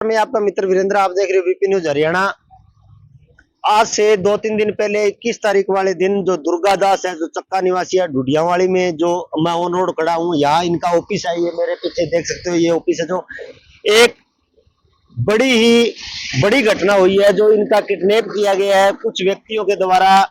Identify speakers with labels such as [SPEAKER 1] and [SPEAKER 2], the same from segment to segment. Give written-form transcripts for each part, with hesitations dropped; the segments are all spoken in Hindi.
[SPEAKER 1] मैं आपका मित्र वीरेंद्र, आप देख रहे हो वीपी न्यूज हरियाणा। आज से 2-3 दिन पहले 21 तारीख वाले दिन जो दुर्गा दास है, जो चक्का निवासी है ढूढ़ियावाड़ी में, जो मैं ऑन रोड खड़ा हूँ, यहाँ इनका ऑफिस है। ये मेरे पीछे देख सकते हो, ये ऑफिस है। जो एक बड़ी ही बड़ी घटना हुई है, जो इनका किडनैप किया गया है कुछ व्यक्तियों के द्वारा।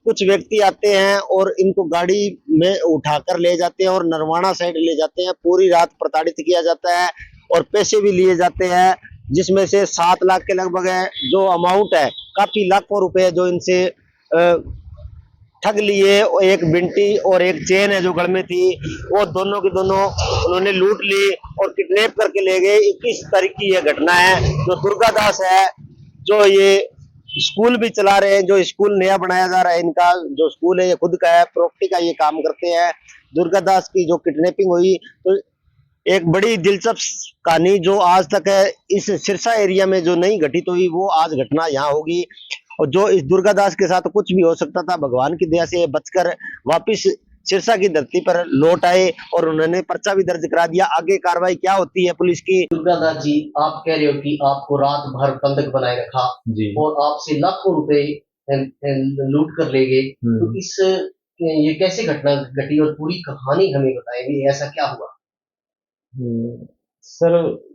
[SPEAKER 1] कुछ व्यक्ति आते हैं और इनको गाड़ी में उठाकर ले जाते हैं और नरवाना साइड ले जाते हैं। पूरी रात प्रताड़ित किया जाता है और पैसे भी लिए जाते हैं, जिसमें से 7 लाख के लगभग है जो अमाउंट है। काफी लाखों रुपए जो इनसे ठग लिए। और एक बिंटी और एक चेन है जो गढ़ में थी, वो दोनों की दोनों उन्होंने लूट ली और किडनैप करके ले गए। 21 तारीख की यह घटना है। जो दुर्गा दास है, जो ये स्कूल भी चला रहे हैं, जो स्कूल नया बनाया जा रहा है, इनका जो स्कूल है ये खुद का है, प्रॉपर्टी का ये काम करते हैं। दुर्गा दास की जो किडनैपिंग हुई, तो एक बड़ी दिलचस्प कहानी जो आज तक है इस सिरसा एरिया में जो नहीं घटित हुई, वो आज घटना यहाँ होगी। और जो इस दुर्गा दास के साथ कुछ भी हो सकता था, भगवान की दया से बचकर वापिस सिरसा की धरती पर लौट आए और उन्होंने पर्चा भी दर्ज करा दिया। आगे कार्रवाई क्या होती है पुलिस की।
[SPEAKER 2] दुर्गा दास जी, आप कह रहे हो कि आपको रात भर बंधक बनाए रखा
[SPEAKER 3] जी।
[SPEAKER 2] और आपसे लाखों रुपए लूट कर ले गए। तो इस ये कैसे घटना घटी और पूरी कहानी हमें बताएंगे, ऐसा क्या हुआ?
[SPEAKER 3] सर,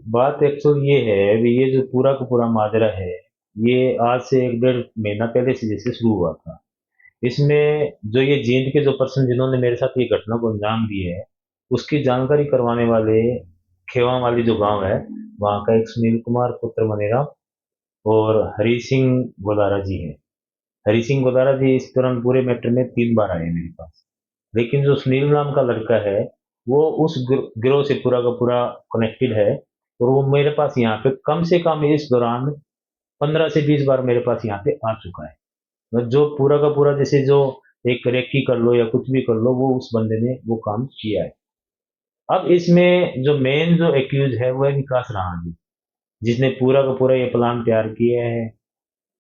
[SPEAKER 3] बात एक्चुअल ये है, अभी ये जो पूरा का पूरा माजरा है, ये आज से 1-1.5 महीना पहले से जैसे शुरू हुआ था। इसमें जो ये जींद के जो पर्सन जिन्होंने मेरे साथ ये घटना को अंजाम दी है, उसकी जानकारी करवाने वाले खेवा वाली जो गांव है, वहाँ का एक सुनील कुमार पुत्र मनेरा और हरी सिंह गोदारा जी है। हरी सिंह गोदारा जी इस दौरान पूरे मैटर में 3 बार आए मेरे पास। लेकिन जो सुनील नाम का लड़का है, वो उस गिरोह से पूरा का पूरा कनेक्टेड है और वो मेरे पास यहाँ पे कम से कम इस दौरान 15 से 20 बार मेरे पास यहाँ पे आ चुका है। मतलब जो पूरा का पूरा जैसे जो एक रेकी कर लो या कुछ भी कर लो, वो उस बंदे ने वो काम किया है। अब इसमें जो मेन जो एक्यूज है वो है विकास राणा जी, जिसने पूरा का पूरा ये प्लान तैयार किया है,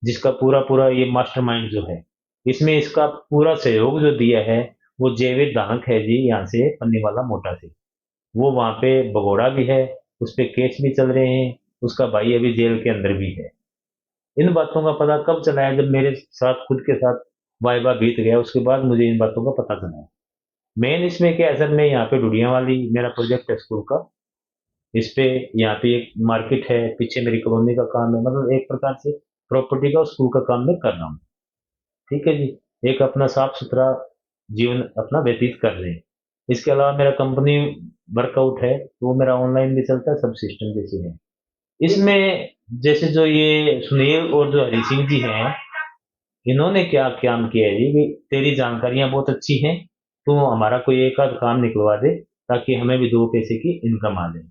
[SPEAKER 3] जिसका पूरा पूरा ये मास्टरमाइंड जो है। इसमें इसका पूरा सहयोग जो दिया है वो जयवीर दानक है जी, यहाँ से पन्नीवाला मोटा से। वो वहाँ पे भगोड़ा भी है, उस पे केस भी चल रहे हैं, उसका भाई अभी जेल के अंदर भी है। इन बातों का पता कब चला है? जब मेरे साथ खुद के साथ वाइवा बीत गया, उसके बाद मुझे इन बातों का पता चला है। मेन इसमें क्या, असल में यहाँ पे डुडिया वाली मेरा प्रोजेक्ट है स्कूल का। इस पे यहाँ पे एक मार्केट है, पीछे मेरी कॉलोनी का काम है। मतलब एक प्रकार से प्रॉपर्टी का और स्कूल का काम मैं कर रहा हूँ। ठीक है जी, एक अपना साफ सुथरा जीवन अपना व्यतीत कर रहे हैं। इसके अलावा मेरा कंपनी वर्कआउट है, तो वो मेरा ऑनलाइन भी चलता है, सब सिस्टम जैसे है। इसमें जैसे जो ये सुनील और जो हरी सिंह जी हैं, इन्होंने क्या काम किया है जी कि तेरी जानकारियां बहुत अच्छी हैं, तो हमारा कोई एक आध काम निकलवा दे ताकि हमें भी 2 पैसे की इनकम आ जाए।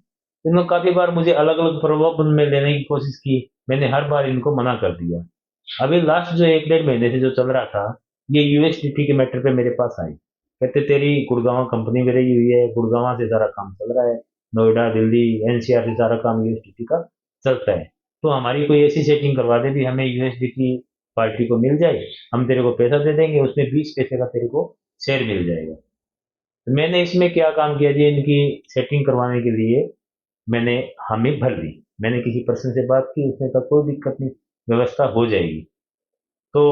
[SPEAKER 3] इन्होंने काफी बार मुझे अलग अलग प्रलोभन में लेने की कोशिश की, मैंने हर बार इनको मना कर दिया। अभी लास्ट जो 1-1.5 महीने से जो चल रहा था, ये यूएसडीटी के मैटर पे मेरे पास आई। कहते तेरी गुड़गांव कंपनी में रही हुई है, गुड़गांव से सारा काम चल रहा है, नोएडा दिल्ली एनसीआर से सारा काम यूएसडीटी का चलता है, तो हमारी कोई ऐसी सेटिंग करवा दे भी हमें यूएसडीटी पार्टी को मिल जाए, हम तेरे को पैसा दे देंगे, उसमें 20 पैसे का तेरे को शेयर मिल जाएगा। तो मैंने इसमें क्या काम किया जी, इनकी सेटिंग करवाने के लिए मैंने हामी भर दी। मैंने किसी पर्सन से बात की, उसने कहा कोई दिक्कत नहीं, व्यवस्था हो जाएगी। तो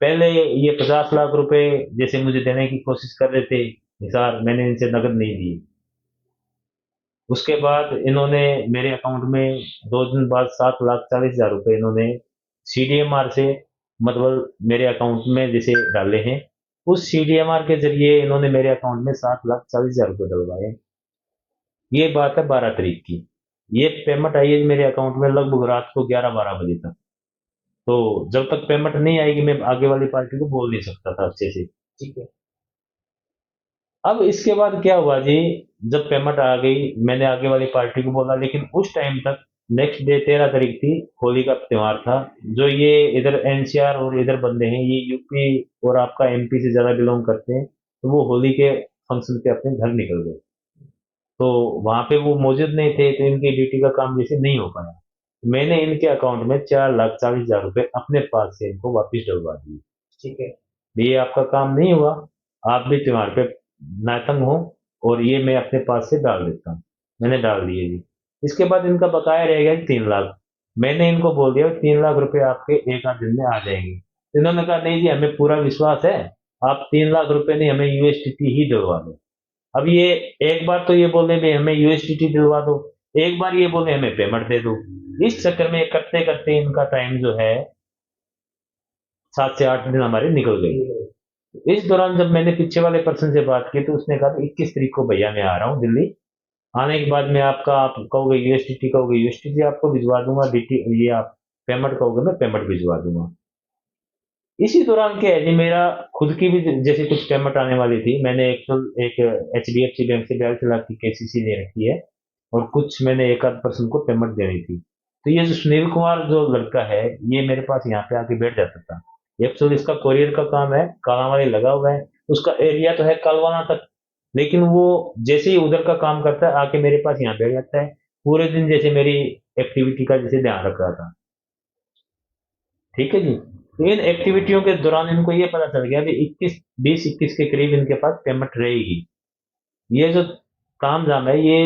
[SPEAKER 3] पहले ये 50 लाख रुपए जैसे मुझे देने की कोशिश कर रहे थे निसार, मैंने इनसे नगद नहीं दिए। उसके बाद इन्होंने मेरे अकाउंट में 2 दिन बाद 7,40,000 रुपए इन्होंने सीडीएमआर से, मतलब मेरे अकाउंट में जैसे डाले हैं, उस सीडीएमआर के जरिए इन्होंने मेरे अकाउंट में 7,40,000 रुपए डलवाए। ये बात है 12 तारीख की। ये पेमेंट आई है मेरे अकाउंट में लगभग रात को 11-12 बजे तक। तो जब तक पेमेंट नहीं आएगी मैं आगे वाली पार्टी को बोल नहीं सकता था अच्छे से।
[SPEAKER 2] ठीक है।
[SPEAKER 3] अब इसके बाद क्या हुआ जी, जब पेमेंट आ गई मैंने आगे वाली पार्टी को बोला, लेकिन उस टाइम तक नेक्स्ट डे 13 तारीख थी, होली का त्योहार था। जो ये इधर एनसीआर और इधर बंदे हैं, ये यूपी और आपका एमपी से ज्यादा बिलोंग करते हैं, तो वो होली के फंक्शन पे अपने घर निकल गए। तो वहां पे वो मौजूद नहीं थे, तो इनकी ड्यूटी का काम जैसे नहीं हो पाया। मैंने इनके अकाउंट में 4,40,000 रुपए अपने पास से इनको वापिस डलवा दिए।
[SPEAKER 2] ठीक है।
[SPEAKER 3] ये आपका काम नहीं हुआ, आप भी त्योहार पे नातंग हो, और ये मैं अपने पास से डाल देता हूँ। मैंने डाल दिए जी। इसके बाद इनका बकाया रह गया 3 लाख। मैंने इनको बोल दिया 3 लाख रुपए आपके एक आध दिन में आ जाएंगे। इन्होंने कहा नहीं जी, हमें पूरा विश्वास है, आप 3 लाख रुपए नहीं, हमें यूएसडीटी ही दिलवा दो। अब ये एक बार तो ये बोले भाई हमें यूएसडीटी दिलवा दो, एक बार ये बोले हमें पेमेंट दे दो। इस चक्कर में करते करते इनका टाइम जो है 7 से 8 दिन हमारे निकल गए। इस दौरान जब मैंने पीछे वाले पर्सन से बात की तो उसने कहा 21 तारीख को भैया मैं आ रहा हूँ दिल्ली, आने के बाद में आपका, आप कहोगे यूएसडीटी आपको भिजवा दूंगा, डीटी ये आप पेमेंट कहोगे मैं पेमेंट भिजवा दूंगा। इसी दौरान क्या है जी, मेरा खुद की भी जैसे कुछ पेमेंट आने वाली थी, मैंने एक एचडीएफसी बैंक से 42 लाख की केसीसी ले रखी है और कुछ मैंने एक आध पर्सन को पेमेंट देनी थी। तो ये जो सुनील कुमार जो लड़का है, ये मेरे पास यहाँ पे आके बैठ जाता था। एक्चुअली इसका कोरियर का काम है, कालांवाली लगा हुआ है, उसका एरिया तो है कालवाना तक, लेकिन वो जैसे ही उधर का काम करता है आके मेरे पास यहाँ बैठ जाता है, पूरे दिन जैसे मेरी एक्टिविटी का जैसे ध्यान रख रहा था। ठीक है जी। तो इन एक्टिविटियों के दौरान इनको ये पता चल गया कि 20-21 के करीब इनके पास पेमेंट रहेगी। ये जो काम जाम है ये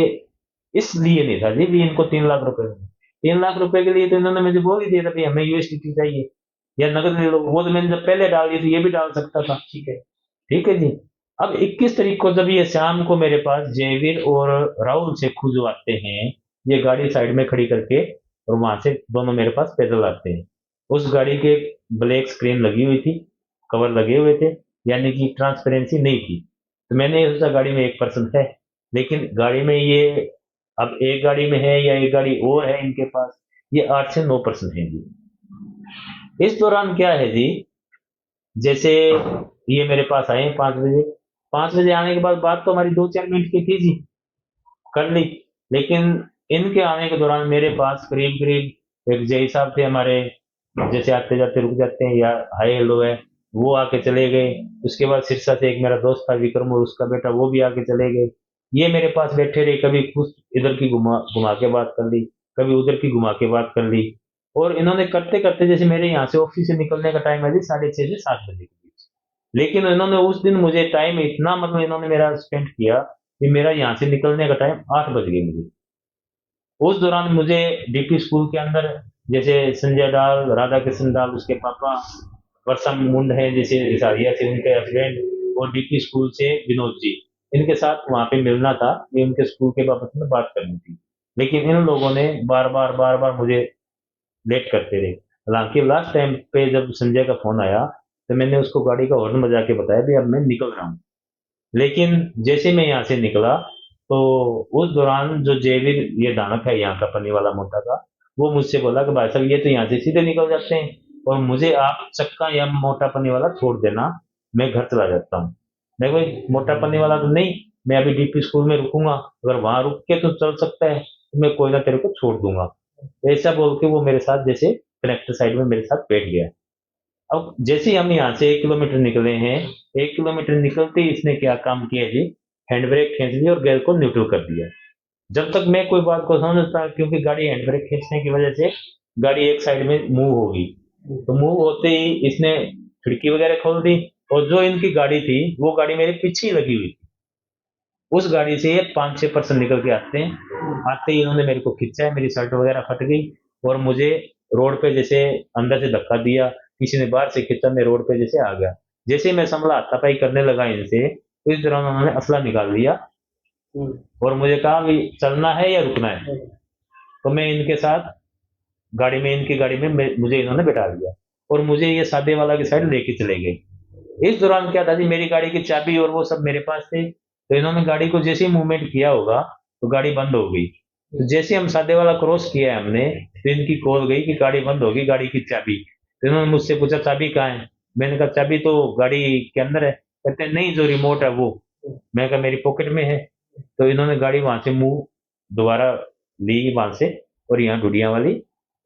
[SPEAKER 3] इसलिए नहीं था जी भी इनको 3 लाख रुपए देने। 3 लाख रुपए के लिए तो इन्होंने मुझे बोल ही दिया था भाई हमें यूएसडीटी चाहिए या नगद ले लो, वो तो मैंने जब पहले डाल दी तो ये भी डाल सकता था।
[SPEAKER 2] ठीक है।
[SPEAKER 3] ठीक है जी। अब 21 तारीख को जब ये शाम को मेरे पास जयवीर और राहुल से खुद आते हैं, ये गाड़ी साइड में खड़ी करके, और वहां से दोनों मेरे पास पैदल आते हैं। उस गाड़ी के ब्लैक स्क्रीन लगी हुई थी, कवर लगे हुए थे, यानी कि ट्रांसपेरेंसी नहीं थी। तो मैंने ये सोचा गाड़ी में एक पर्सन है, लेकिन गाड़ी में ये अब एक गाड़ी में है या एक गाड़ी और है इनके पास, ये 8 से 9 पर्सन है जी। इस दौरान क्या है जी, जैसे ये मेरे पास आए 5 बजे, 5 बजे आने के बाद बात तो हमारी 2-4 मिनट की थी जी, कर ली। लेकिन इनके आने के दौरान मेरे पास करीब करीब एक जय साहब थे हमारे, जैसे आते जाते रुक जाते हैं या हाय हेलो है, वो आके चले गए। उसके बाद सिरसा से एक मेरा दोस्त था विक्रम और उसका बेटा, वो भी आके चले गए। ये मेरे पास बैठे रहे, कभी कुछ इधर की घुमा घुमा के बात कर ली, कभी उधर की घुमा के बात कर ली। और इन्होंने करते करते, जैसे मेरे यहाँ से ऑफिस से निकलने का टाइम है जी 6:30 से 7 बजे के बीच, लेकिन इन्होंने उस दिन मुझे टाइम इतना, मतलब इन्होंने मेरा स्पेंड किया कि मेरा यहाँ से निकलने का टाइम 8 बज गए मुझे। उस दौरान मुझे डीपी स्कूल के अंदर जैसे संजय डाल, राधा कृष्ण डाल, उसके पापा, वर्षा मुंड है जैसे रिसारिया से उनके हस्बैंड, और डीपी स्कूल से विनोद जी, इनके साथ वहां पे मिलना था, ये उनके स्कूल के बाबत में बात करनी थी। लेकिन इन लोगों ने बार बार मुझे लेट करते रहे। हालांकि लास्ट टाइम पे जब संजय का फोन आया तो मैंने उसको गाड़ी का हॉर्न बजा के बताया भी अब मैं निकल रहा हूँ। लेकिन जैसे मैं यहाँ से निकला तो उस दौरान जो जेविर, ये दानक है यहाँ का पन्नी वाला मोटा का, वो मुझसे बोला कि भाई साहब ये तो यहाँ से सीधे निकल जाते हैं और मुझे आप चक्का या मोटा पन्नी वाला छोड़ देना, मैं घर चला जाता हूँ। मैं कोई मोटा पन्नी वाला तो नहीं, मैं अभी डीपी स्कूल में रुकूंगा, अगर वहां रुक के तो चल सकता है तो मैं कोई ना तेरे को छोड़ दूंगा। ऐसा बोल के वो मेरे साथ जैसे कनेक्टर साइड में मेरे साथ बैठ गया। अब जैसे ही हम यहाँ से 1 किलोमीटर निकले हैं, 1 किलोमीटर निकलते ही इसने क्या काम किया जी, हैंड ब्रेक खींच ली और गेयर को न्यूट्रल कर दिया। जब तक मैं कोई बात को समझता, क्योंकि गाड़ी हैंड ब्रेक खींचने की वजह से गाड़ी एक साइड में मूव होगी, तो मूव होते ही इसने खिड़की वगैरह खोल दी, और जो इनकी गाड़ी थी वो गाड़ी मेरे पीछे ही लगी हुई थी। उस गाड़ी से 5-6 पर्सन निकल के आते हैं, आते ही इन्होंने मेरे को खींचा है, मेरी शर्ट वगैरह फट गई और मुझे रोड पे जैसे अंदर से धक्का दिया, किसी ने बाहर से खींचा, मैं रोड पे जैसे आ गया। जैसे ही मैं संभला हाथापाई करने लगा इनसे, तो इस दौरान उन्होंने असला निकाल लिया और मुझे कहा भी चलना है या रुकना है। तो मैं इनके साथ गाड़ी में, इनकी गाड़ी में मुझे इन्होंने बैठा दिया और मुझे ये सादे वाला की साइड लेके चले गए। इस दौरान क्या था जी, मेरी गाड़ी की चाबी और वो सब मेरे पास थे, तो इन्होंने गाड़ी को जैसे ही मूवमेंट किया होगा तो गाड़ी बंद हो गई। तो जैसे हम सादे वाला क्रॉस किया है हमने, तो इनकी कॉल गई कि गाड़ी बंद होगी, गाड़ी की चाबी। तो इन्होंने मुझसे पूछा चाबी कहाँ है, मैंने कहा चाबी तो गाड़ी के अंदर है। कहते नहीं, जो रिमोट है वो। मैं कहा मेरी पॉकेट में है। तो इन्होंने गाड़ी वहां से मूव दोबारा ली वहां से, और यहाँ डुडिया वाली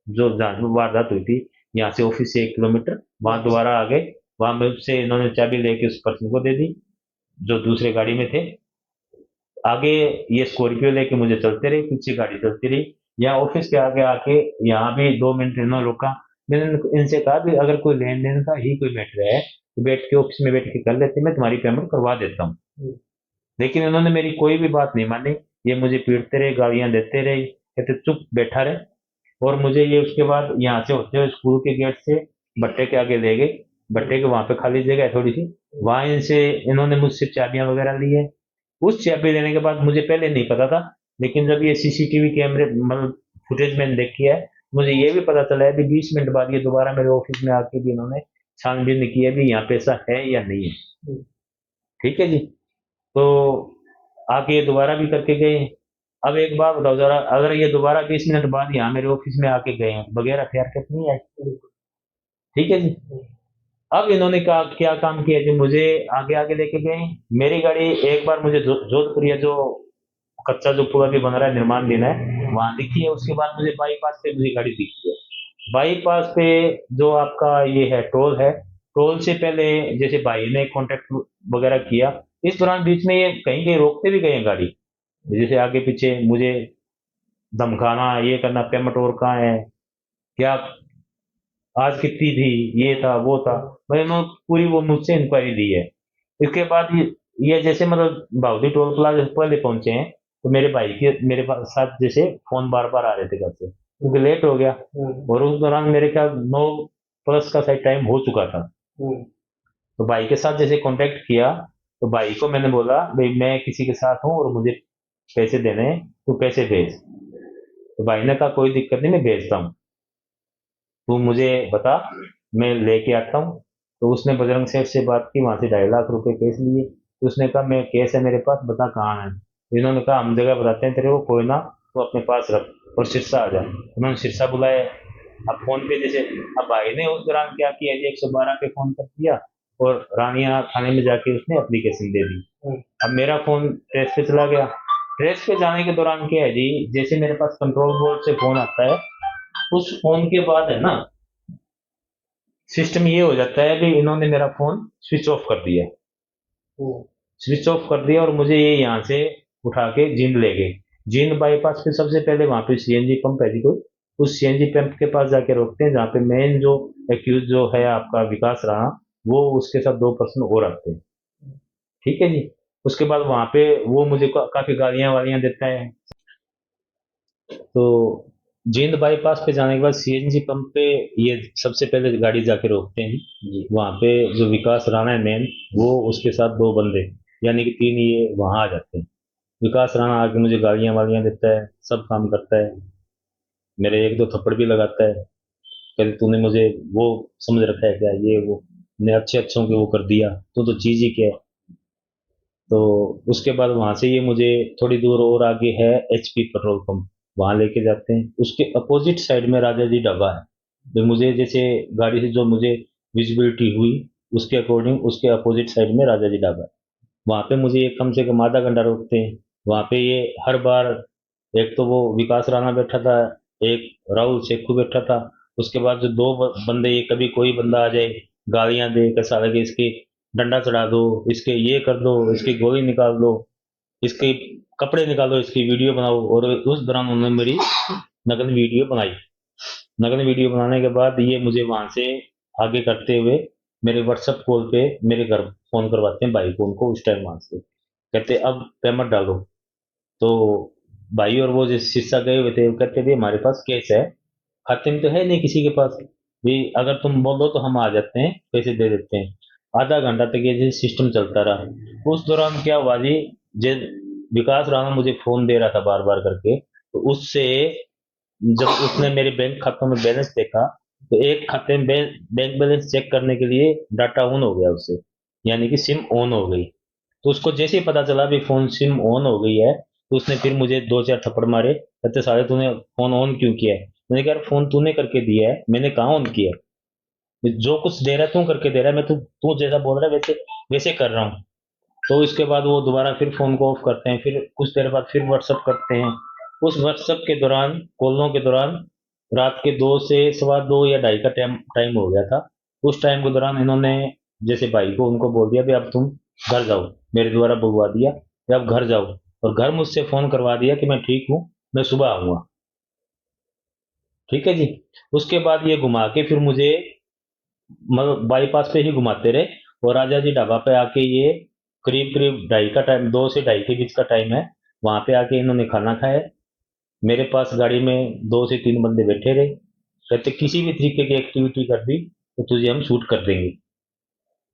[SPEAKER 3] जो जहाँ वारदात हुई थी, यहाँ से ऑफिस से 1 किलोमीटर वहां दोबारा आ गए। वहां मुझसे इन्होंने चाबी लेके उस पर्सन को दे दी जो दूसरे गाड़ी में थे। आगे ये स्कॉर्पियो लेके मुझे चलते रही, पीछे गाड़ी चलती रही। यहाँ ऑफिस के आगे आके यहाँ भी 2 मिनट इन्होंने रोका। मैंने इनसे कहा भी अगर कोई लेन देन का ही कोई मैटर है तो बैठ के ऑफिस में बैठ के कर लेते, मैं तुम्हारी पेमेंट करवा देता हूँ। लेकिन इन्होंने मेरी कोई भी बात नहीं मानी, ये मुझे पीटते रहे, गालियां देते रहे, कहते चुप बैठा रहे। और मुझे ये उसके बाद यहाँ से होते हुए स्कूल के गेट से भट्टे के आगे ले गए। भट्टे के वहां पे खाली जगह है थोड़ी सी, वहां इनसे इन्होंने मुझसे चाबियां वगैरह ली है। उस चाबी लेने के बाद मुझे पहले नहीं पता था, लेकिन जब ये सीसीटीवी कैमरे मतलब फुटेज मैंने देखी है, मुझे ये भी पता चला है कि 20 मिनट बाद ये दोबारा मेरे ऑफिस में आके भी इन्होंने छानबीन की है भी यहाँ पैसा है या नहीं है। ठीक है जी। तो आके ये दोबारा भी करके गए। अब एक बात बताओ जरा, अगर ये दोबारा 20 मिनट बाद यहाँ मेरे ऑफिस में आके गए हैं बगैर हथियार के तो नहीं आए। ठीक है जी। अब इन्होंने क्या काम किया जी, मुझे आगे आगे लेके गए। मेरी गाड़ी एक बार मुझे जोधपुर या जो कच्चा जो पूरा भी बन रहा है निर्माण दिन है वहां दिखी है। उसके बाद मुझे बाईपास पे मुझे गाड़ी दिखी है। बाईपास पे जो आपका ये है टोल है, टोल से पहले जैसे भाई ने कांटेक्ट वगैरह किया, इस दौरान बीच में ये कहीं कहीं रोकते भी गए हैं गाड़ी, जैसे आगे पीछे मुझे धमकाना, ये करना, पेमेंट और कहाँ है, क्या आज कितनी थी, ये था वो था, मैंने पूरी वो मुझसे इंक्वायरी दी है। इसके बाद ये जैसे मतलब बाउदी टोल प्लाजा से पहले पहुंचे हैं, तो मेरे भाई के मेरे साथ जैसे फोन बार बार आ रहे थे घर से, क्योंकि लेट हो गया और उस दौरान मेरे ख्याल 9+ का शायद टाइम हो चुका था। तो भाई के साथ जैसे कांटेक्ट किया तो भाई को मैंने बोला भाई मैं किसी के साथ हूँ और मुझे पैसे देने हैं, तू पैसे भेज। तो भाई ने कहा कोई दिक्कत नहीं, मैं भेजता हूँ, तू मुझे बता, मैं लेके आता हूँ। तो उसने बजरंग सेठ से बात की, वहां से 2.5 लाख रुपए केस लिए। तो उसने कहा मैं केस है मेरे पास, बता कहाँ है। तो इन्होंने कहा हम जगह बताते हैं तेरे को, कोई ना तो अपने पास रख और सिरसा आ जा। उन्होंने सिरसा बुलाया। अब फोन पे जैसे, अब भाई ने उस दौरान क्या किया जी, 112 पे फोन कर दिया और रानिया थाने में जाके उसने एप्लीकेशन दे दी। अब मेरा फोन ट्रेस पे चला गया। ट्रेस पे जाने के दौरान क्या है जी, जैसे मेरे पास कंट्रोल बोर्ड से फोन आता है, उस फोन के बाद है ना सिस्टम ये हो जाता है कि इन्होंने मेरा फोन स्विच ऑफ कर दिया। स्विच ऑफ कर दिया और मुझे ये यहाँ से उठा के जींद ले गए। जींद बाईपास पे सबसे पहले वहां पे सीएनजी पंप है जी कोई, उस सीएनजी पंप के पास जाके रोकते हैं, जहाँ पे मेन जो एक्यूज जो है आपका विकास राणा, वो उसके साथ 2 पर्सन और आते हैं। ठीक है जी। उसके बाद वहां पे वो मुझे काफी गालियां वालियां देता है। तो जींद बाईपास पे जाने के बाद सीएनजी पंप पे ये सबसे पहले गाड़ी जाके रोकते हैं जी। वहां पे जो विकास राणा है मेन, वो उसके साथ 2 बंदे यानी कि 3 ये वहां आ जाते हैं। विकास राणा आके मुझे गालियां वालियां देता है, सब काम करता है, मेरे 1-2 थप्पड़ भी लगाता है, कहते तूने मुझे वो समझ रखा है क्या, ये वो ने अच्छे अच्छों के वो कर दिया, तू तो चीज ही क्या है। तो उसके बाद वहां से ये मुझे थोड़ी दूर और आगे है एचपी पेट्रोल पंप, वहां लेके जाते हैं। उसके अपोजिट साइड में राजा जी ढाबा है। तो मुझे जैसे गाड़ी से जो मुझे विजिबिलिटी हुई उसके अकॉर्डिंग उसके अपोजिट साइड में राजा जी ढाबा है। वहां पे मुझे ये कम से कम आधा घंटा रोकते हैं। वहां पे ये हर बार, एक तो वो विकास राणा बैठा था, एक राहुल शेखू बैठा था, उसके बाद जो 2 बंदे, ये कभी कोई बंदा आ जाए गालियां दे, कैसा लगे इसके डंडा चढ़ा दो, इसके ये कर दो, इसकी गोली निकाल दो, इसके कपड़े निकालो, इसकी वीडियो बनाओ। और उस दौरान उन्होंने मेरी नकल वीडियो बनाई। नकल वीडियो बनाने के बाद ये मुझे वहां से आगे करते हुए मेरे व्हाट्सएप कॉल पे मेरे घर फोन करवाते हैं भाई को, उनको उस टाइम वहां से कहते अब पेमेंट डालो। तो भाई और वो जो शीर्षा गए हुए थे वो कहते भी हमारे पास केस है, खाते में तो है नहीं किसी के पास भी, अगर तुम बोलो तो हम आ जाते हैं पैसे दे देते हैं। आधा घंटा तक ये सिस्टम चलता रहा। उस दौरान क्या हुआ जी, जे विकास राणा मुझे फोन दे रहा था बार बार करके, तो उससे जब उसने मेरे बैंक खातों में बैलेंस देखा, तो एक खाते में बैंक बैलेंस चेक करने के लिए डाटा ऑन हो गया उससे, यानी कि सिम ऑन हो गई। तो उसको जैसे ही पता चला भी फोन सिम ऑन हो गई है, तो उसने फिर मुझे 2-4 थप्पड़ मारे, कहते साले तूने फोन ऑन क्यों किया है। मैंने कहा फोन तूने करके दिया है, मैंने कहाँ ऑन किया है, जो कुछ दे रहा है तू करके दे रहा है, मैं तू जैसा बोल रहा है वैसे वैसे कर रहा हूँ। तो इसके बाद वो दोबारा फिर फोन को ऑफ करते हैं, फिर कुछ देर बाद फिर व्हाट्सअप करते हैं। उस व्हाट्सअप के दौरान, कॉलों के दौरान, रात के 2 से 2:15 या 2:30 का टाइम टाइम हो गया था। उस टाइम के दौरान इन्होंने जैसे भाई को उनको बोल दिया भी अब तुम घर जाओ, मेरे द्वारा बुलवा दिया कि अब घर जाओ, और घर मुझसे फोन करवा दिया कि मैं ठीक हूँ, मैं सुबह आऊंगा। ठीक है जी। उसके बाद ये घुमा के फिर मुझे मतलब बाईपास पे ही घुमाते रहे, और राजा जी ढाबा पे आके ये करीब करीब 2:30 का टाइम, 2 से 2:30 के बीच का टाइम है, वहां पे आके इन्होंने खाना खाया। मेरे पास गाड़ी में 2 से 3 बंदे बैठे रहे, कहते किसी भी तरीके की एक्टिविटी कर दी तो तुझे हम शूट कर देंगे।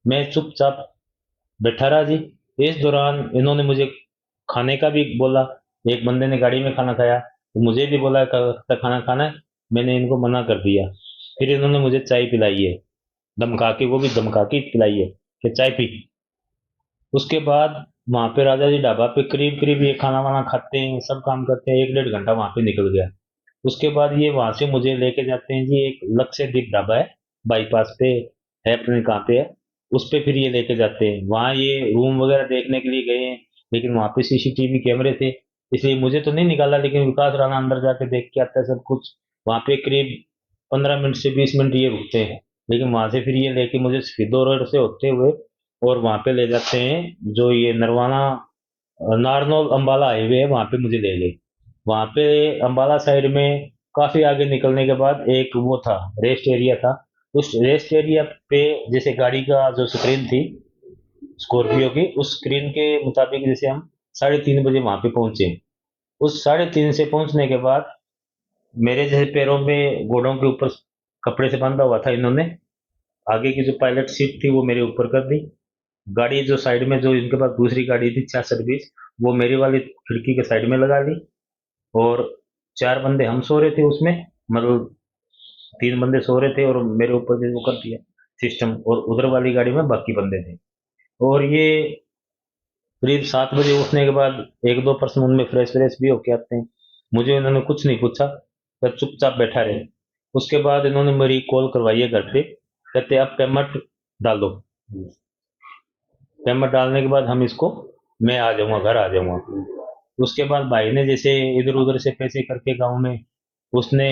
[SPEAKER 3] मैं चुपचाप बैठा रहा जी। इस दौरान इन्होंने मुझे खाने का भी बोला। एक बंदे ने गाड़ी में खाना खाया तो मुझे भी बोला खाना खाना है। मैंने इनको मना कर दिया। फिर इन्होंने मुझे चाय पिलाई है, धमका के, वो भी धमका के पिलाई है कि चाय पी। उसके बाद वहां पे राजा जी ढाबा पे करीब करीब ये खाना वाना खाते हैं, सब काम करते हैं, 1 डेढ़ घंटा वहां पे निकल गया। उसके बाद ये वहां से मुझे लेके जाते हैं जी, एक लक्ष्यदीप ढाबा है बाईपास पे, है अपने कहाँ पे है, उस पे फिर ये लेके जाते हैं। वहाँ ये रूम वगैरह देखने के लिए गए हैं, लेकिन वहाँ पे सीसीटीवी कैमरे थे, इसलिए मुझे तो नहीं निकाला, लेकिन विकास राणा अंदर जाके देख के आता है सब कुछ। वहाँ पे करीब 15 मिनट से 20 मिनट ये रुकते हैं, लेकिन वहां से फिर ये लेके मुझे स्पीडो रोड से होते हुए और वहां पे ले जाते हैं, जो ये नरवाना नारनौल अंबाला हाईवे है, वहां पे मुझे ले गए। वहां पे अंबाला साइड में काफी आगे निकलने के बाद एक वो था, रेस्ट एरिया था। उस रेस्ट एरिया पे जैसे गाड़ी का जो स्क्रीन थी स्कॉर्पियो की, उस स्क्रीन के मुताबिक जैसे हम 3:30 बजे वहां पे पहुंचे। उस 3:30 से पहुंचने के बाद मेरे जैसे पैरों में घोड़ों के ऊपर कपड़े से बांधा हुआ था इन्होंने, आगे की जो पायलट सीट थी वो मेरे ऊपर कर दी। गाड़ी जो साइड में, जो इनके पास दूसरी गाड़ी थी 6620, वो मेरी वाली खिड़की के साइड में लगा दी। और 4 बंदे हम सो रहे थे उसमें, मतलब 3 बंदे सो रहे थे और मेरे ऊपर जो वो कर दिया सिस्टम, और उधर वाली गाड़ी में बाकी बंदे थे। और ये करीब 7 बजे उठने के बाद 1-2 पर्सन उनमें फ्रेश फ्रेश भी होके आते हैं। मुझे उन्होंने कुछ नहीं पूछा, मैं चुपचाप बैठा रहे। उसके बाद इन्होंने मेरी कॉल करवाई है घर पे, कहते अब पेमेंट डालो। पेमेंट डालने के बाद हम इसको, मैं आ जाऊंगा, घर आ जाऊंगा। उसके बाद भाई ने जैसे इधर उधर से पैसे करके गांव में, उसने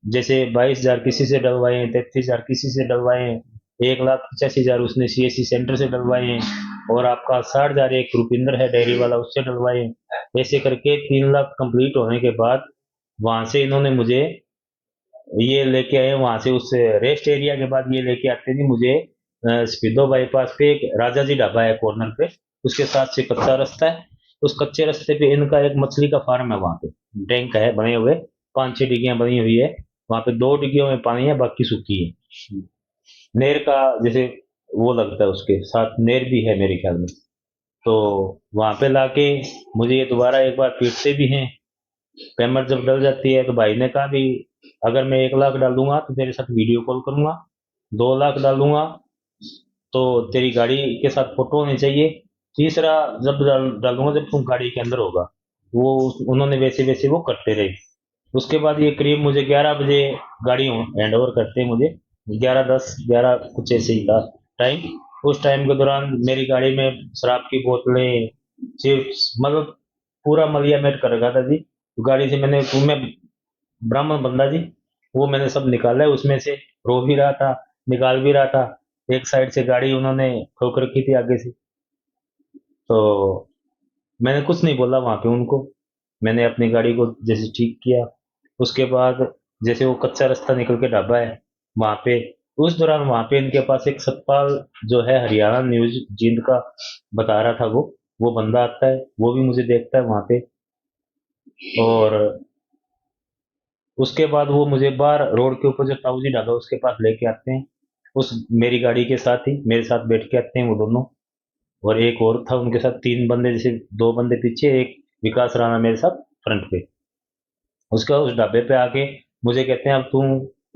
[SPEAKER 3] जैसे 22,000 किसी से डलवाए, 33,000 किसी से डलवाए, 1,85,000 उसने सीएससी सेंटर से डलवाए हैं, और आपका 60,000 एक रुपिंदर है डेयरी वाला, उससे डलवाए हैं। ऐसे करके 3 लाख कंप्लीट होने के बाद वहां से इन्होंने मुझे ये लेके आए, वहां से उस रेस्ट एरिया के बाद ये लेके आते थे मुझे स्पीडो बाईपास पे एक राजा जी ढाबा है कॉर्नर पे, उसके साथ से कच्चा रास्ता है। उस कच्चे रास्ते पे इनका एक मछली का फार्म है, वहां पे टैंक है बने हुए, 5-6 डिग्गियां बनी हुई है। वहां पे 2 डिग्गियों में पानी है, बाकी सूखी है। नेर का जैसे वो लगता है, उसके साथ नेर भी है मेरे ख्याल में। तो वहां पे लाके मुझे ये दोबारा एक बार पीटते भी हैं। पेमेंट जब डल जाती है तो भाई ने कहा भी अगर मैं 1 लाख डालूंगा तो तेरे साथ वीडियो कॉल करूंगा, 2 लाख डालूंगा तो तेरी गाड़ी के साथ फोटो होनी चाहिए, तीसरा जब डालूंगा जब तुम गाड़ी के अंदर होगा। वो उन्होंने वैसे वैसे वो करते रहे। उसके बाद ये करीब मुझे 11 बजे गाड़ी हैंड ओवर करते हैं मुझे, 11:10 11 कुछ ऐसे ही था टाइम। उस टाइम के दौरान मेरी गाड़ी में शराब की बोतलें, चिप्स, मतलब पूरा मलिया मेट कर रखा था जी। गाड़ी से मैं ब्राह्मण बंदा जी, वो मैंने सब निकाला है उसमें से, रो भी रहा था, निकाल भी रहा था। एक साइड से गाड़ी उन्होंने ठोक रखी थी आगे से। तो मैंने कुछ नहीं बोला वहां पे उनको, मैंने अपनी गाड़ी को जैसे ठीक किया। उसके बाद जैसे वो कच्चा रास्ता निकल के ढाबा है वहां पे, उस दौरान वहां पे इनके पास एक सतपाल जो है हरियाणा न्यूज जींद का बता रहा था, वो बंदा आता है, वो भी मुझे देखता है वहां पे। और उसके बाद वो मुझे बाहर रोड के ऊपर जो ताऊजी ढाबा है उसके पास लेके आते हैं, उस मेरी गाड़ी के साथ ही मेरे साथ बैठ के आते हैं वो दोनों। और एक और था उनके साथ, 3 बंदे, जैसे 2 बंदे पीछे, एक विकास राणा मेरे साथ फ्रंट पे। उसका उस ढाबे पे आके मुझे कहते हैं अब तू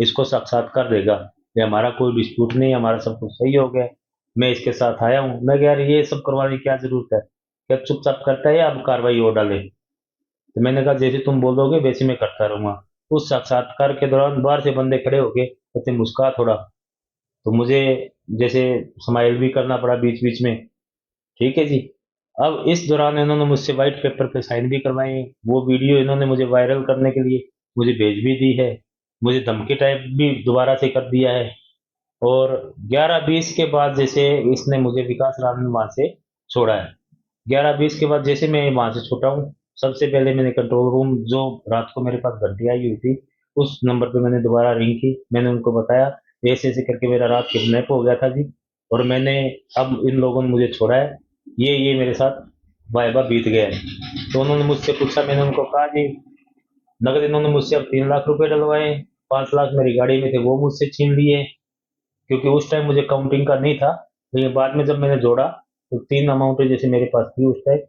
[SPEAKER 3] इसको साक्षात्कार देगा, ये हमारा कोई डिस्प्यूट नहीं, हमारा सब कुछ सही हो गया है, मैं इसके साथ आया हूँ। मैं कह यार ये सब करवाने की क्या जरूरत है, क्या चुपचाप करता है या अब कार्रवाई और डाले। तो मैंने कहा जैसे तुम बोलोगे वैसे मैं करता रहूंगा। उस साक्षात्कार के दौरान बाहर से बंदे खड़े होके कहते मुस्कुरा थोड़ा, तो मुझे जैसे स्माइल भी करना पड़ा बीच बीच में। ठीक है जी। अब इस दौरान इन्होंने मुझसे व्हाइट पेपर पे साइन भी करवाए हैं। वो वीडियो इन्होंने मुझे वायरल करने के लिए मुझे भेज भी दी है, मुझे धमकी टाइप भी दोबारा से कर दिया है। और 11:20 के बाद जैसे इसने मुझे विकास राम ने वहां से छोड़ा है, 11:20 के बाद जैसे मैं वहां से छूटा हूँ, सबसे पहले मैंने कंट्रोल रूम, जो रात को मेरे पास घंटी आई हुई थी, उस नंबर पे मैंने दोबारा रिंग की। मैंने उनको बताया ऐसे ऐसे करके मेरा रात किडनैप हो गया था जी, और मैंने, अब इन लोगों ने मुझे छोड़ा है, ये मेरे साथ वायबा बीत गया है। तो उन्होंने मुझसे पूछा, मैंने उनको कहा जी नगद इन्होंने मुझसे अब 3 लाख रुपए डलवाए, 5 लाख मेरी गाड़ी में थे वो मुझसे छीन लिए, क्योंकि उस टाइम मुझे काउंटिंग का नहीं था। लेकिन बाद में जब मैंने जोड़ा तो 3 अमाउंट जैसे मेरे पास थी उस टाइम,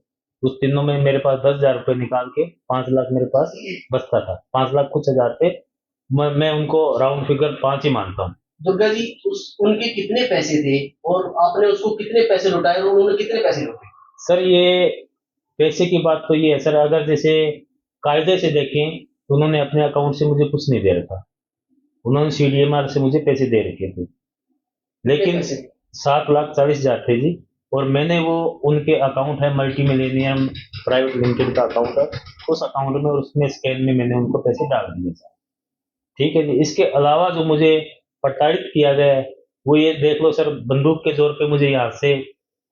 [SPEAKER 3] उस तीनों में मेरे पास 10,000 रुपये निकाल के 5 लाख मेरे पास बचता था। 5 लाख कुछ हजार थे, मैं उनको राउंड फिगर 5 ही मानता हूँ।
[SPEAKER 2] दुर्गा जी, उस उनके कितने पैसे थे और आपने उसको कितने पैसे लौटाए और उन्होंने कितने पैसे लौटाए?
[SPEAKER 3] सर ये पैसे की बात तो ये है सर, अगर जैसे कायदे से देखें तो उन्होंने अपने अकाउंट से मुझे कुछ नहीं दे रखा, उन्होंने CDMR से मुझे पैसे दे रखे थे,
[SPEAKER 2] कितने
[SPEAKER 3] लेकिन
[SPEAKER 2] पैसे?
[SPEAKER 3] 7,40,000 थे जी। और मैंने वो, उनके अकाउंट है मल्टी मिलेनियम प्राइवेट लिमिटेड का अकाउंट है, उस अकाउंट में और उसमें स्कैन में मैंने उनको पैसे डाल दिए सर। ठीक है जी। इसके अलावा जो मुझे प्रताड़ित किया गया है वो ये देख लो सर, बंदूक के जोर पे मुझे यहाँ से,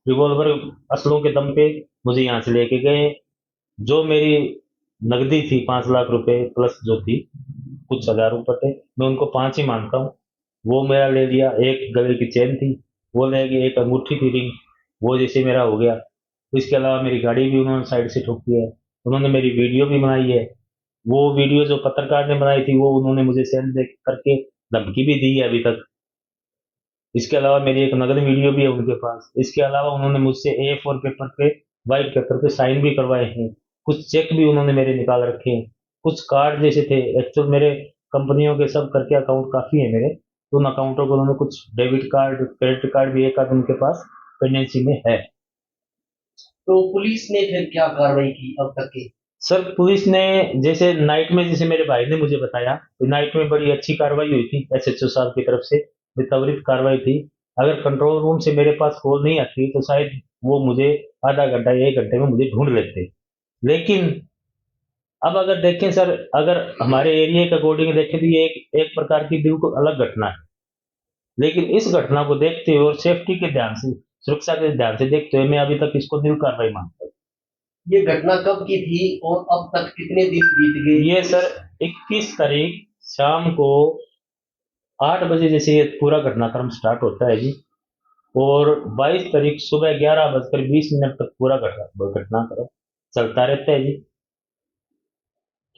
[SPEAKER 3] रिवॉल्वर असलों के दम पे मुझे यहाँ से लेके गए। जो मेरी नकदी थी 5 लाख रुपए प्लस जो थी कुछ हजार रुपए थे, मैं उनको 5 ही मानता हूँ, वो मेरा ले लिया। एक गले की चेन थी वो ले गई, एक अंगूठी थी रिंग, वो जैसे मेरा हो गया। इसके अलावा मेरी गाड़ी भी उन्होंने साइड से ठोकी है, उन्होंने मेरी वीडियो भी बनाई है, वो वीडियो जो पत्रकार ने बनाई थी वो उन्होंने मुझे सेंड करके धमकी भी दी है अभी तक। इसके अलावा मेरी एक नकद वीडियो भी है उनके पास। इसके अलावा उन्होंने मुझसे A4 पेपर पे, वाइट पेपर पे साइन भी करवाए हैं, कुछ चेक भी उन्होंने मेरे निकाल रखे हैं, कुछ कार्ड जैसे थे। एक्चुअल मेरे कंपनियों के सब करके अकाउंट काफ़ी है मेरे, तो उन अकाउंटों को उन्होंने कुछ डेबिट कार्ड क्रेडिट कार्ड भी एक आध उनके पास पेंडेंसी में है।
[SPEAKER 2] तो पुलिस ने फिर क्या कार्रवाई की अब तक की?
[SPEAKER 3] सर पुलिस ने जैसे नाइट में, जैसे मेरे भाई ने मुझे बताया, तो नाइट में बड़ी अच्छी कार्रवाई हुई थी SHO साहब की तरफ से, भी त्वरित कार्रवाई थी। अगर कंट्रोल रूम से मेरे पास कॉल नहीं आती तो शायद वो मुझे आधा घंटा या 1 घंटे में मुझे ढूंढ लेते। लेकिन अब अगर देखें सर, अगर हमारे एरिया के अकॉर्डिंग देखें तो ये एक प्रकार की बिल्कुल अलग घटना है। लेकिन इस घटना को देखते हुए और सेफ्टी के ध्यान से, सुरक्षा के ध्यान से देखते हुए मैं अभी तक इसको न्यू कार्रवाई मानता हूँ।
[SPEAKER 2] ये घटना कब की थी और अब तक कितने दिन बीत गए?
[SPEAKER 3] ये सर 21 तारीख शाम को 8 बजे जैसे ये पूरा घटनाक्रम स्टार्ट होता है जी, और 22 तारीख सुबह 11:20 तक पूरा घटनाक्रम चलता रहता है जी।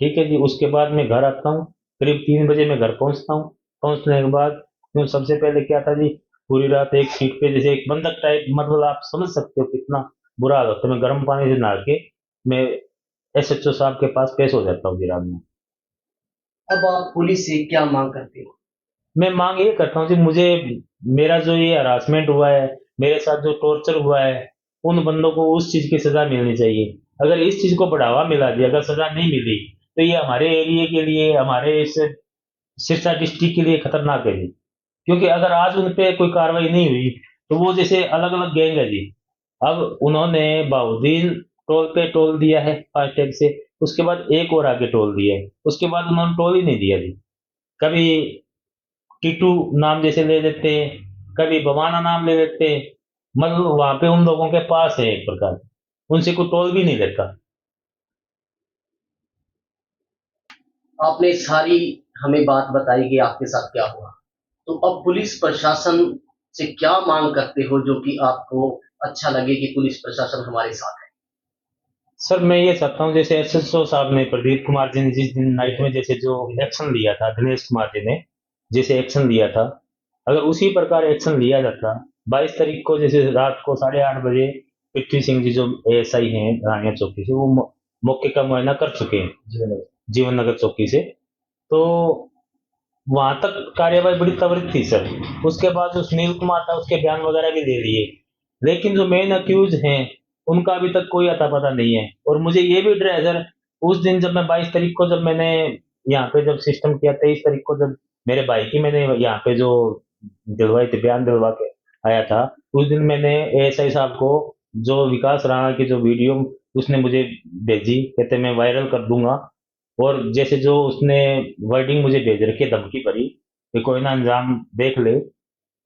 [SPEAKER 3] ठीक है जी। उसके बाद मैं घर आता हूँ, करीब 3 बजे मैं घर पहुँचता हूँ। पहुँचने के बाद मैं सबसे पहले क्या था जी, पूरी रात एक सीट पे जैसे एक बंधक टाइप, मतलब आप समझ सकते हो कितना बुरा हाल होता है। मैं गर्म पानी से नहा के मैं SHO साहब के पास पेश हो जाता हूँ जी रात में।
[SPEAKER 2] अब आप पुलिस से क्या मांग करते हो?
[SPEAKER 3] मैं मांग ये करता हूँ जी, मुझे, मेरा जो ये हरासमेंट हुआ है, मेरे साथ जो टॉर्चर हुआ है, उन बंदों को उस चीज की सजा मिलनी चाहिए। अगर इस चीज को बढ़ावा मिला दिया, अगर सजा नहीं मिली तो ये हमारे एरिया के लिए, हमारे इस सिरसा डिस्ट्रिक्ट के लिए खतरनाक है जी। क्योंकि अगर आज उन पे कोई कार्रवाई नहीं हुई तो वो जैसे अलग अलग गैंग है जी। अब उन्होंने बाउद्दीन टोल पे टोल दिया है फास्टैग से, उसके बाद एक और आगे टोल दिया है, उसके बाद उन्होंने टोल ही नहीं दिया जी। कभी टीटू नाम जैसे ले लेते हैं, कभी बवाना नाम ले लेते हैं, मतलब वहां पे उन लोगों के पास है एक प्रकार, उनसे कोई टोल भी नहीं लेता।
[SPEAKER 2] आपने सारी हमें बात बताई कि आपके साथ क्या हुआ, तो अब पुलिस प्रशासन से क्या मांग करते हो जो कि आपको अच्छा लगे कि पुलिस प्रशासन हमारे साथ है?
[SPEAKER 3] सर मैं ये चाहता हूँ, जैसे SHO साहब ने, प्रदीप कुमार जी ने जिस दिन नाइट में जैसे जो एक्शन लिया था, दिनेश कुमार जी ने जैसे एक्शन लिया था, अगर उसी प्रकार एक्शन लिया जाता, 22 तारीख को जैसे रात को 8:30 बजे पृथ्वी सिंह जी जो ASI हैं रानिया चौकी से, वो मौके का मुआयना कर चुके हैं जीवन नगर चौकी से, तो वहां तक कार्यवाही बड़ी त्वरित थी सर। उसके बाद जो सुनील कुमार था उसके बयान वगैरह भी ले लिए, लेकिन जो मेन अक्यूज हैं उनका अभी तक कोई अता पता नहीं है। और मुझे ये भी डर है सर, उस दिन जब मैं 22 तारीख को, जब मैंने यहाँ पे जब सिस्टम किया, 23 तारीख को जब मेरे भाई की मैंने यहाँ पे जो दिलवाई थी, बयान दिलवा के आया था, उस दिन मैंने ASI साहब को जो विकास राणा की जो वीडियो उसने मुझे भेजी, कहते मैं वायरल कर दूंगा, और जैसे जो उसने वर्डिंग मुझे भेज रखी है धमकी भरी कि कोई ना अंजाम देख ले,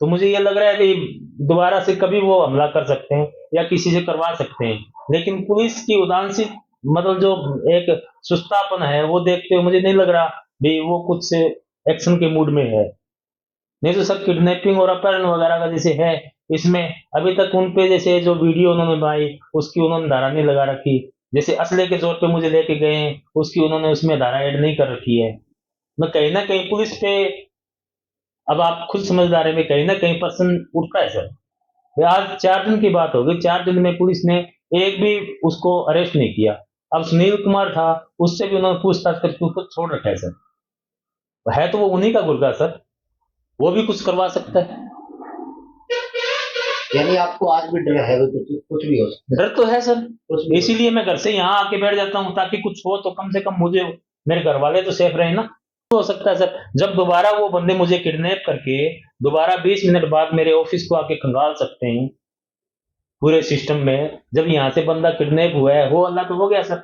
[SPEAKER 3] तो मुझे ये लग रहा है कि दोबारा से कभी वो हमला कर सकते हैं या किसी से करवा सकते हैं। लेकिन पुलिस की उदासीन, मतलब जो एक सुस्तापन है, वो देखते हुए मुझे नहीं लग रहा भी वो कुछ एक्शन के मूड में है। नहीं तो सब किडनैपिंग और अपहरण वगैरह का जैसे है, इसमें अभी तक उन पे जैसे जो वीडियो उन्होंने बनाई उसकी उन्होंने धारा नहीं लगा रखी, जैसे असले के जोर पे मुझे लेके गए, उसकी उन्होंने उसमें धारा ऐड नहीं कर रखी है। मैं कहीं ना कहीं पुलिस पे, अब आप खुद समझदार है, मैं कहीं ना कहीं पर्सन उठता है सर। भाई आज 4 दिन की बात हो गई, 4 दिन में पुलिस ने एक भी उसको अरेस्ट नहीं किया। अब सुनील कुमार था, उससे भी उन्होंने पूछताछ करके उसको छोड़ रखा है सर। है तो वो उन्हीं का गुर्गा सर, वो भी कुछ करवा सकता है।
[SPEAKER 2] यानी आपको आज भी डर है, वो कुछ भी हो सकता
[SPEAKER 3] डर तो है सर,
[SPEAKER 2] कुछ भी हो
[SPEAKER 3] इसीलिए मैं घर से यहाँ आके बैठ जाता हूँ, ताकि कुछ हो तो कम से कम मुझे, मेरे घर वाले तो सेफ रहे ना। हो सकता है सर, जब दोबारा वो बंदे मुझे किडनैप करके दोबारा 20 मिनट बाद मेरे ऑफिस को आके खंगाल सकते हैं पूरे सिस्टम में। जब यहाँ से बंदा किडनैप हुआ है, वो अल्लाह तो हो गया सर,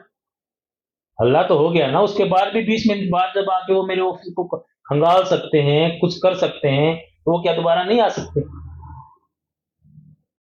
[SPEAKER 3] अल्लाह तो हो गया ना, उसके बाद भी 20 मिनट बाद जब आके वो मेरे ऑफिस को खंगाल सकते हैं, कुछ कर सकते हैं, तो वो क्या दोबारा नहीं आ सकते?